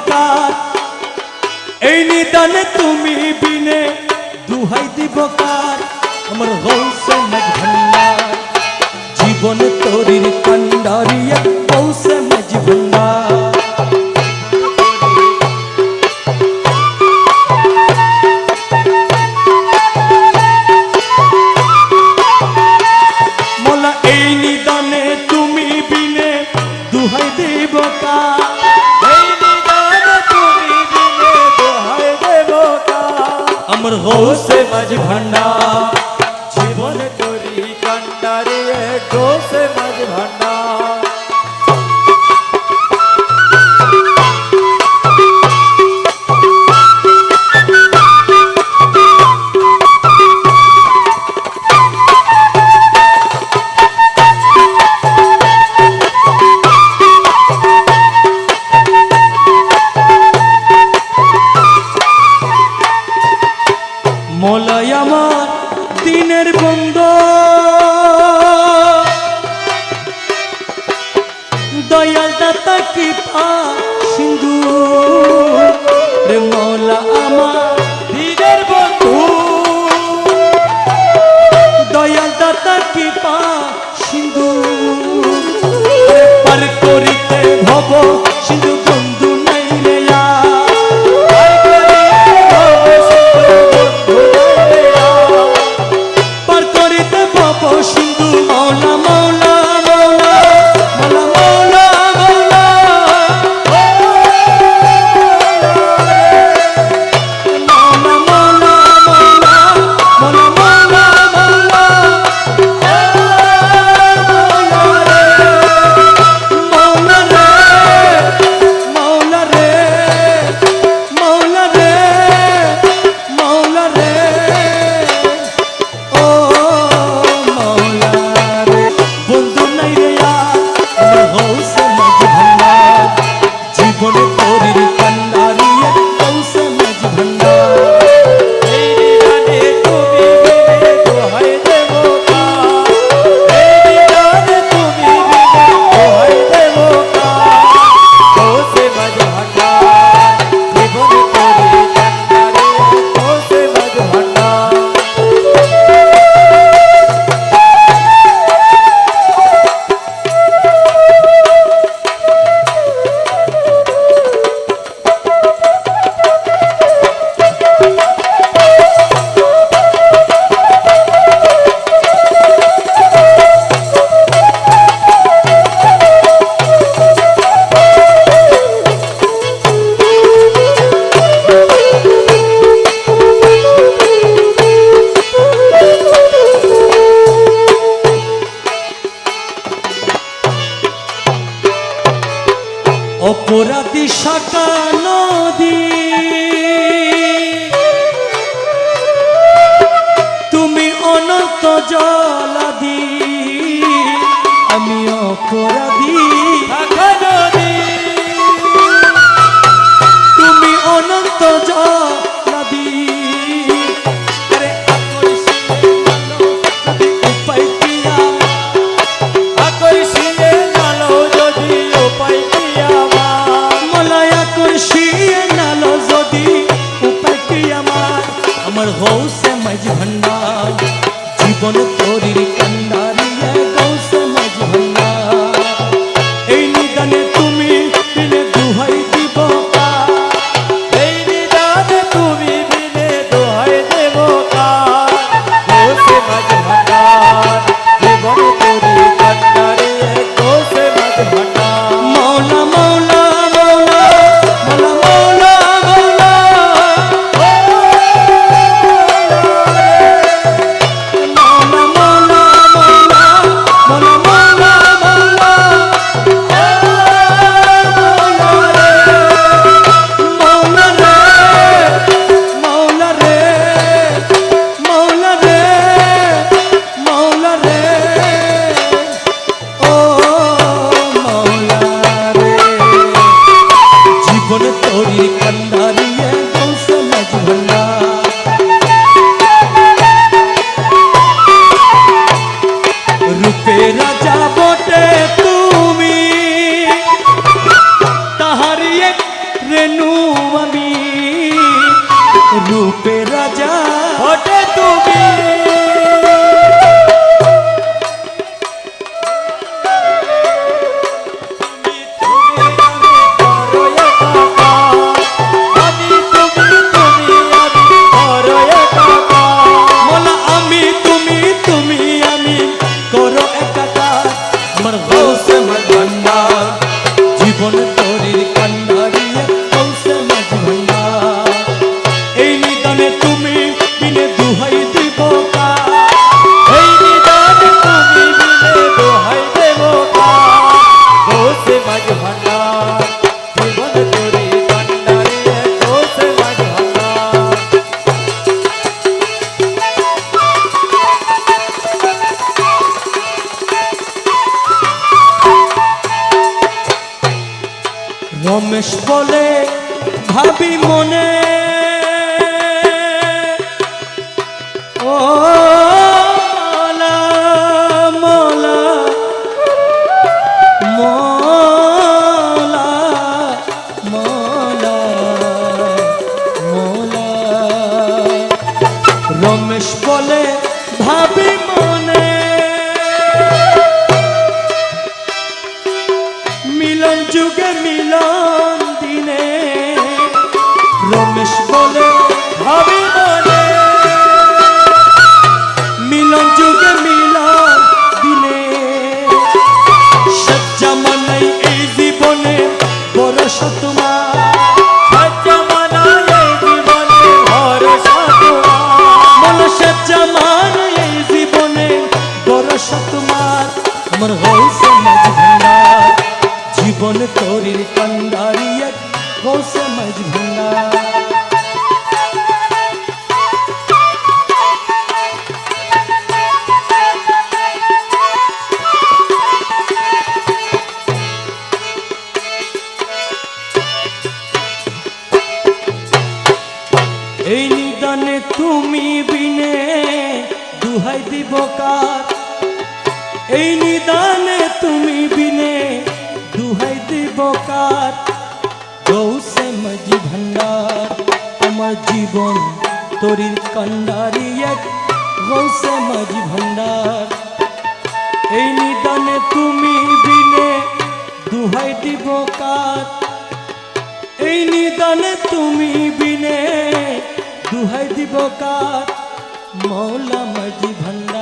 কার এই নিদানে তুমি বিনে দুহাই দিব কার আমার গৌসে মাঝ ভান্ডার জীবন তোরির কান্ডারিয়া গৌসে মাঝ ভান্ডার মোলা এই নিদানে তুমি বিনে দুহাই দিব কার আমার গৌসে মাঝ ভান্ডার জীবন তোরি কান্ডারে গৌসে মাঝ ভান্ডার মোলাই আমার দিনের বন্ধু দয়াল দাতা কৃপা সিন্ধু রে মৌলা আমার দিনের বন্ধু দয়াল দাতা কৃপা সিন্ধু পার করিতে ভব সিন্ধু বন্ধু নাই রে সিন্ধু মৌলা মৌলা মৌলা মৌলা মৌলা মৌলা মৌলা মৌলা মৌলা মৌলা রে মৌলা রে মৌলা রে ও বন্ধু নাই রে আমার গৌসে মাঝ ভান্ডার জীবনে তোরির কান্ডারিয়া গৌসে মাঝ ভান্ডার এই নিদানে তুমি বিনে দোহাই দেব কার এই নিদানে তুমি বিনে দোহাই দেব কার গৌসে মাঝ ভান্ডার জীবন তোরি কান্ডারে গৌসে মাঝ ভান্ডার অপরাধী শাখা নদী তুমি অনন্ত জলাদি আমি অপরাধী শাখা নদী তুমি অনন্ত জলাদি আরে উপায় কি আকর্ষিয়ে নালো যদি উপায় কি আমার মলয়া করশিয়ে নালো করো একাকার আমার গৌসে মাঝ ভান্ডার জীবন তরির কান্ডারি গৌসে মাঝ ভান্ডার এই নিদানে তুমি বিনে দুহাই দিব কার এই নিদানে তুমি বিনে দোহাই দেব কার গৌসে মাঝ ভান্ডার জীবন তোরে কান্ডারি গৌসে মাঝ ভান্ডার রমেশ বলে ভাবি মনে ও মলা মলা মলা মলা মলা রমেশ বলে ভাবি মনে মিলন যুগে মিলন দিনে রমেশ বলে ভাবি মনে মিলন যুগে মিলন দিনে সজ্জা মানাই এই জীবনে ভরসা তোমার সজ্জা মানাই এই জীবনে ভরসা তোমার মন সজ্জা মানাই এই জীবনে ভরসা তোমার আমার গৌসে মাঝ ভান্ডার জীবন তরির কান্ডারি এক গৌসে মাঝ ভান্ডার এই নিদানে তুমি বিনে দুহাই দিব কার এই নিদানে তুমি বিনে দুহাই দিব কার গৌসে মাঝি ভান্ডার আমার জীবন তরির কান্ডারি এক গৌসে মাঝি ভান্ডার এই নিদানে তুমি বিনে দুহাই দিব কার এই নিদানে তুমি বিনে দুহাই দিব কার মৌলা মাঝি ভান্ডার